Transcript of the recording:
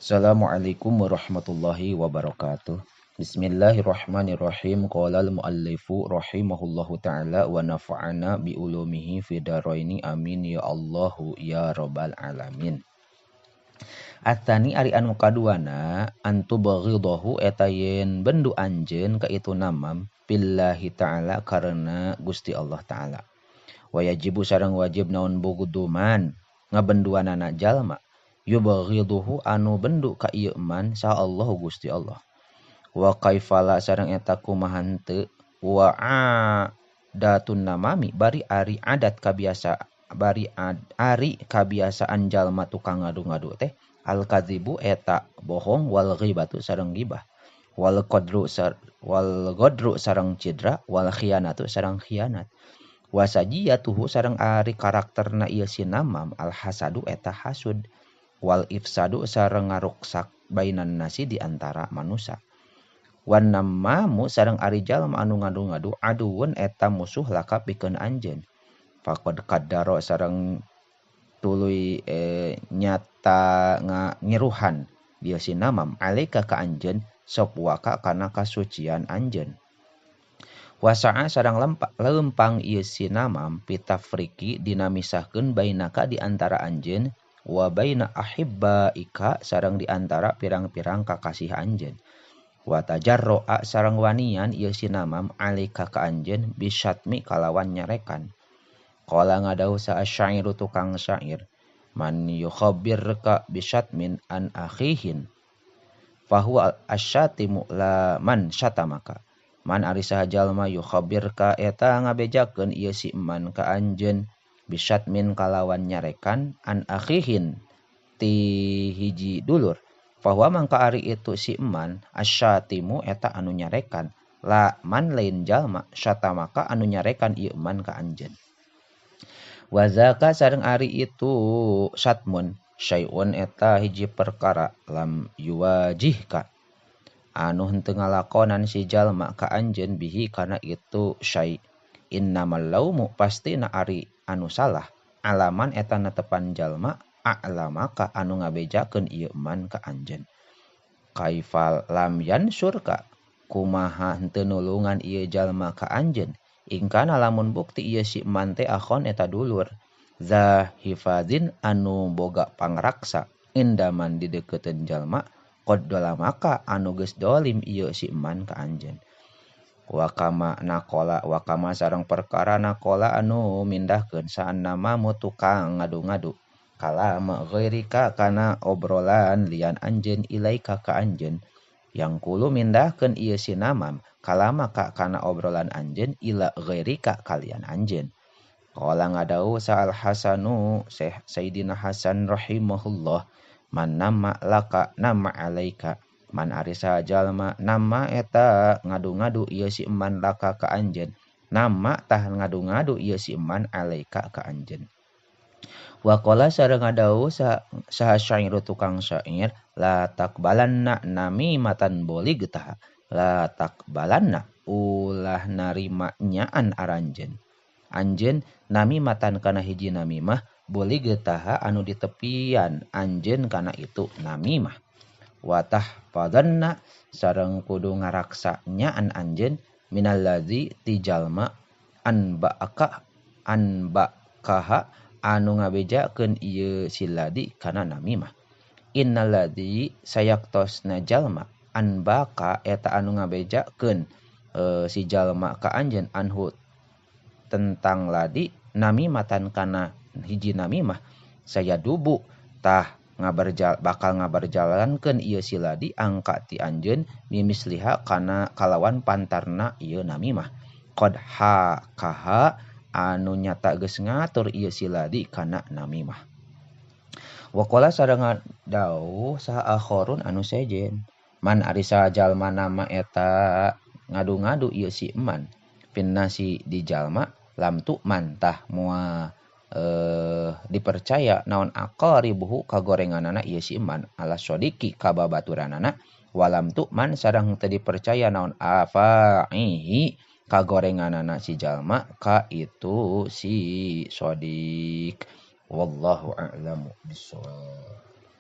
Assalamualaikum warahmatullahi wabarakatuh. Bismillahirrahmanirrahim. Qala al-muallifu rahimahullahu ta'ala wa nafa'ana bi ulumihi fi daraini amin ya Allahu ya rabbal alamin. Atani ari anu kaduana antu baghidahu eta yen bendu anjeun ka itu namam billahi ta'ala karena Gusti Allah ta'ala. Wajibu sareng wajib naon buguduman ngabenduanana jalma yubaghiduhu anu bendu ka ieu man sa Allah Gusti Allah. Wa kaifala sareng eta kumaha henteu wa adatun namami bari ari adat kabiasa ari kabiasaan jalma tukang ngadu-ngadu teh al kadzibu eta bohong wal ghibatu sareng gibah wal qadru sareng cidra wal khianatu sareng khianat. Wasajiyatuhu sareng ari karakterna ieu si namam al hasadu eta hasud wal ifsadu sareng ngaruksak bainan nasi di antara manusia. Wan namamu sareng ari jalma anu ngadu-ngadu aduun eta musuh laka pikeun anjeun. Faqad qaddaro sareng tuluy nyata ngiruhan ieu si namam alaika ka anjeun sopwaka kana kasucian anjeun. Wasa'a sareng lempang ieu si namam pitafriki dina misahkeun bainaka di antara anjeun wa baina ahibbaika sareng di antara pirang-pirang kakasih anjeun. Wa tajarro'a sareng wanian ieu si namam alika ka anjeun bisyatmi kalawan nyarekan. Qala ngadauh sa asyairu tukang syair man yukhabbirka bisyatmin an akhihin fahuwa asyatimu la man syatamaka. Man ari saha jalma yukhabirka eta ngabejakeun ieu si man ka anjeun bisyatmin kalawan nyarekan an akhihin ti hiji dulur fahuwa mangka ari itu si man asyatimu eta anu nyarekan la man lain jalma syatamaka anu nyarekan ieu man ka anjeun. Wa zaka sareng ari itu syatmun syai'un eta hiji perkara lam yuwajihka anu henteu ngalakonan si jalma ka anjeun bihi kana itu syai'. Innamal laumu pastina ari anu salah alaman eta netepan jalma a'lamaka anu ngabejakeun ieu man ka anjeun. Kaifal lam yansurka kumaha henteu nulungan ieu jalma ka anjeun ingkana lamun bukti ieu si man teh akhon eta dulur za hifadzin anu boga pangraksa indaman di deukeuteun jalma qad dolamaka anu geus dolim ieu si man ka anjeun. Wakama sareng perkara nakola anu mindahkeun saan namamu tukang ngadu-ngadu kalama ghairika kana obrolan lian anjeun ilaika ka anjeun yang kulu mindahkeun ieu si namam kalama ka kana obrolan anjeun ila ghairika kalian anjeun. Qala ngadauh sa al Hasanu Sayyidina Hasan rahimahullah man nama laka nama alaika man ari saha jalma nama eta ngadu-ngadu ieu si man laka ka anjeun nama tah ngadu-ngadu ieu si man alaika ka anjeun. Wa qala sareng ngadauh saha syairu tukang syair la takbalanna nami matan bolig tah la takbalanna ulah narima nyaan aranjeun anjeun nami matan kana hiji namimah boleh getaha anu di tepian anjeun kana itu namimah. Watah padanna sareng kudu ngaraksa nyaan anjeun minallazi ti jalma anba'akaha anu ngabejakeun ieu siladi kana namimah. Innalladzi sayaktosna jalma anbaka eta anu ngabejakeun si jalma ka anjeun anhu tentang ladi namimatan kana hiji namimah saya dubu tah bakal ngabarjalankeun ieu si ladi angka ti anjeun mimisliha kana kalawan pantarna ieu namimah qad hakaha anu nyata geus ngatur ieu si ladi kana namimah. Wa qala sareng ngadauh saha akhorun anu sejen man ari saha jalma nama eta ngadu-ngadu ieu si man pinnasi di jalma lam tu mantah mua dipercaya naon aqaribuhu kagorenganana ieu si man ala sodiki kababaturanana walam tu man sareng teu dipercaya naon afaihi kagorenganana si jalma ka itu si sodik. Wallahu a'lamu bishawab.